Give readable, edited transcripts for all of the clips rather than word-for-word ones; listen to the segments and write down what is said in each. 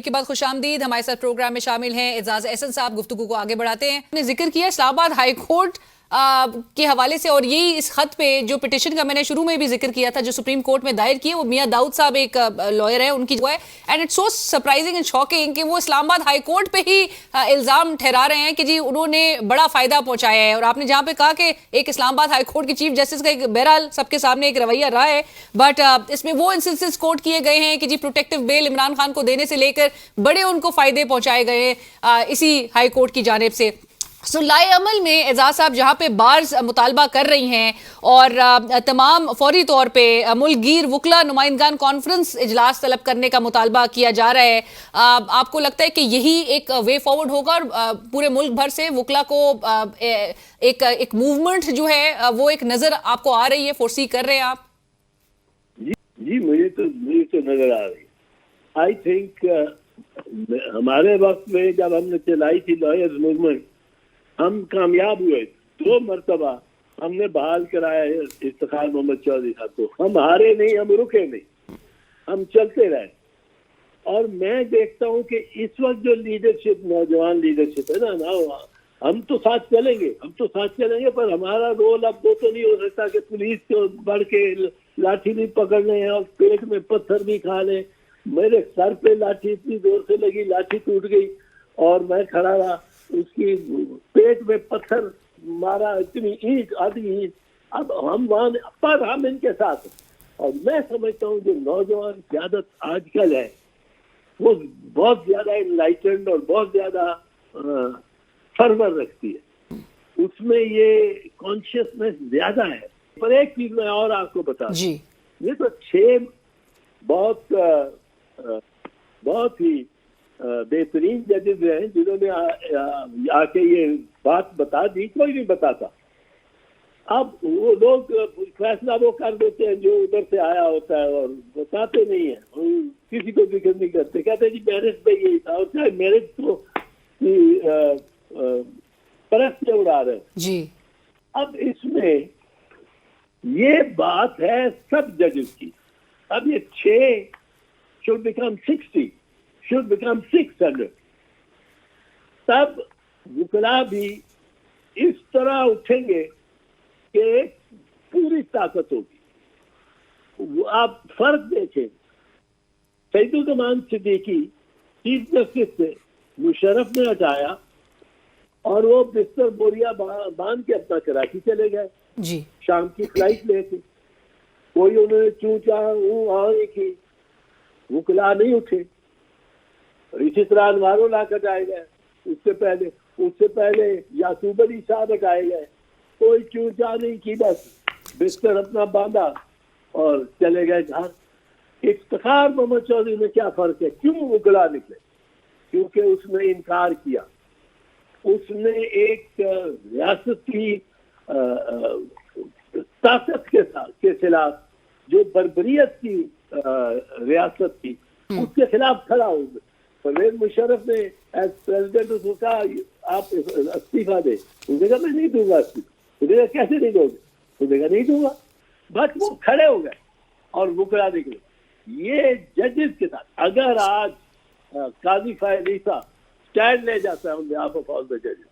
के बाद खुशामदीद। हमारे साथ प्रोग्राम में शामिल हैं एजाज एहसन साहब। गुफ्तगू को आगे बढ़ाते हैं। हमने जिक्र किया इस्लामाबाद हाई कोर्ट के हवाले से, और यही इस खत पे जो पिटिशन का मैंने शुरू में भी जिक्र किया था जो सुप्रीम कोर्ट में दायर किया, वो मियां दाऊद साहब एक लॉयर है, उनकी जो है, and it's so surprising and shocking कि वो इस्लामाबाद हाई कोर्ट पे ही इल्जाम ठहरा रहे हैं कि जी उन्होंने बड़ा फायदा पहुंचाया है। और आपने जहां पे कहा कि एक इस्लामाबाद हाई कोर्ट के चीफ जस्टिस का एक बहरहाल सबके सामने एक रवैया रहा है, बट इसमें वो इंस्टेंसेस कोर्ट किए गए हैं कि जी प्रोटेक्टिव बेल इमरान खान को देने से लेकर बड़े उनको फायदे पहुंचाए गए हैं इसी हाई कोर्ट की जानिब से। सो लाए अमल में एजाज साहब जहां पे बार्स मुतालबा कर रही हैं और तमाम फौरी तौर पे मुल्कगीर वकला नुमाइंदगान कॉन्फ्रेंस इजलास तलब करने का मुतालबा किया जा रहा है, आपको लगता है कि यही एक वे फॉरवर्ड होगा और पूरे मुल्क भर से वकला को एक मूवमेंट जो है वो एक नजर आपको आ रही है, फोर्सी कर रहे हैं आप? जी मुझे तो नजर आ रही है। आई थिंक हमारे वक्त में जब हमने चलाई थी लॉयर्स मूवमेंट, हम कामयाब हुए। 2 मरतबा हमने बहाल कराया है इफ्तिखार मोहम्मद चौधरी साहब को। हम हारे नहीं, हम रुके नहीं, हम चलते रहे। और मैं देखता हूँ कि इस वक्त जो लीडरशिप, नौजवान लीडरशिप है ना, हम तो साथ चलेंगे, पर हमारा रोल अब वो तो नहीं हो सकता कि पुलिस को बढ़ के लाठी भी पकड़ लें और पेट में पत्थर भी खा लें। मेरे सर पे लाठी इतनी जोर से लगी, लाठी टूट गई और मैं खड़ा रहा, उसकी पेट में पत्थर मारा, इतनी ईंट, आधी ईंट। अब हम वहां पर हम इनके साथ। और मैं समझता हूँ जो नौजवान क़यादत आजकल है वो बहुत ज्यादा इनलाइटेंड और बहुत ज्यादा फर्वर रखती है, उसमें ये कॉन्शियसनेस ज्यादा है। पर एक चीज मैं और आपको बता दूं, ये तो 6 बहुत ही बेहतरीन जजेस हैं जिन्होंने आके ये बात बता दी, कोई नहीं बताता। अब वो लोग फैसला वो कर देते हैं जो उधर से आया होता है और बताते नहीं है, किसी को जिक्र नहीं करते। कहते हैं जी मैरिज पे यही था, और चाहे मैरिज तो परख से उड़ा रहे जी। अब इसमें ये बात है सब जजेस की। अब ये 6 should become 60, should become 600। तब वकला भी इस तरह उठेंगे कि पूरी ताकत होगी। आप फर्क देखें, सईदुज़्ज़मान सिद्दीकी चीफ जस्टिस से मुशर्रफ ने हटाया और वो बिस्तर बोरिया बांध के अपना कराची चले गए जी। शाम की फ्लाइट लेके। कोई उन्होंने चूचा नहीं की, वकला नहीं उठे। इसी तरह अनवारो ला हटाए गए, उससे पहले यासूब अली साहब हटाए गए, कोई चूचा नहीं की, बस बिस्तर अपना बांधा और चले गए घर। इफ्तिखार मोहम्मद चौधरी में क्या फर्क है? क्यों वकला निकले? क्योंकि उसने इनकार किया। उसने एक रियासती ताकत के खिलाफ, जो बर्बरियत की रियासत थी, उसके खिलाफ खड़ा हो गया। परवेज मुशर्रफ ने एज प्रेसिडेंट उसको कहा आप इस्तीफा दे, उसने कहा मैं नहीं दूंगा इस्तीफा। उसने कहा कैसे नहीं दोगे? उसने कहा नहीं दूंगा। बस वो खड़े हो गए और वकला निकले। ये जजेस के साथ अगर आज काजी फाइल ईसा स्टैंड ले जाता है on behalf of all the जजेस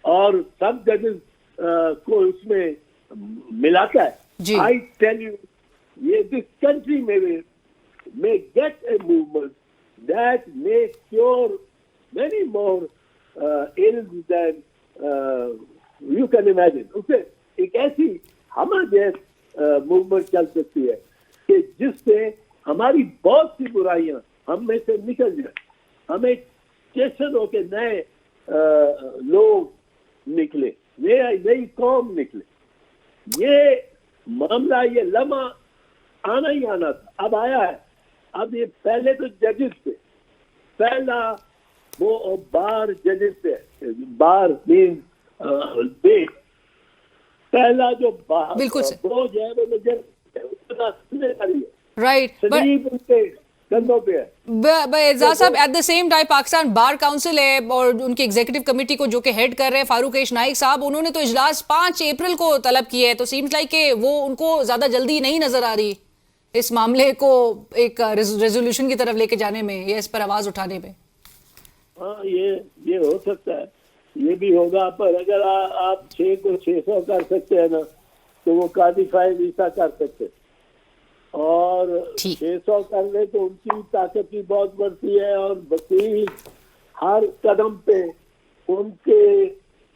और सब जजेस को उसमें मिलाता है, आई टेल यू ये this country may get a movement that may cure many more ills than you can imagine। उससे एक ऐसी हमारे मूवमेंट चल सकती है कि जिससे हमारी बहुत सी बुराइयां हम में से निकल जाए, हमें चेतन होके नए लोग निकले, नई कौम निकले। ये मामला, ये लम्हा आना ही आना था, अब आया है। अब ये पहले तो जजेस थे, पहला वो बार जजेस थे, बार मीन बेट, पहला जो बार वो जो है वो जज राइट उनके कंधों पे है। एजाज साहब, at the same time Pakistan bar council है और उनकी एग्जीक्यूटिव कमेटी को जो कि हेड कर रहे हैं फारूक एश नाइक साहब, उन्होंने तो इजलास 5 अप्रैल को तलब किया है। तो सीम्स लाइक कि वो उनको ज्यादा जल्दी नहीं नजर आ रही। इस मामले को एक रेजोल्यूशन की तरफ लेके जाने में या इस पर आवाज उठाने में? हाँ, ये हो सकता है, ये भी होगा। पर अगर आप 6 को 600 कर सकते हैं ना, तो वो कार्डिफाइड वीसा कर सकते हैं। और 600 करने तो उनकी ताकत भी बहुत बढ़ती है, और वकील हर कदम पे उनके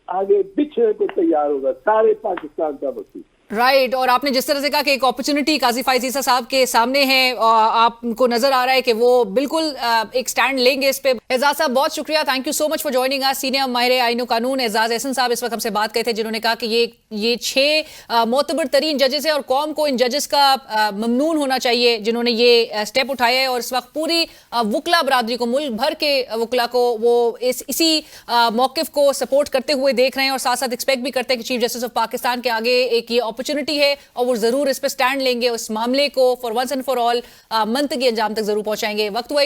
आगे बिछने को तैयार होगा, सारे पाकिस्तान का वकील। राइट और आपने जिस तरह से कहा कि एक अपॉर्चुनिटी काजी फाइज ईसा साहब के सामने है, आपको नजर आ रहा है कि वो बिल्कुल एक स्टैंड लेंगे इस पे। एजाज साहब बहुत शुक्रिया, thank you so much for joining us. Senior माहिर आईन कानून एजाज एहसन साहब इस वक्त हमसे बात करते थे, जिन्होंने कहा कि ये 6 मोतबर तरीन जजेस है और कौम को इन जजेस का ममनून होना चाहिए जिन्होंने ये स्टेप उठाया है। और इस वक्त पूरी वकला बरादरी को, मुल्क भर के वकला को वो इसी मौकिफ को सपोर्ट करते हुए देख रहे हैं और साथ साथ एक्सपेक्ट भी करते हैं कि चीफ जस्टिस ऑफ पाकिस्तान के आगे एक ये अपॉर्चुनिटी है और वो जरूर इस पे स्टैंड लेंगे, उस मामले को for once and for all मंतकी अंजाम तक जरूर पहुंचाएंगे। वक्त हुआ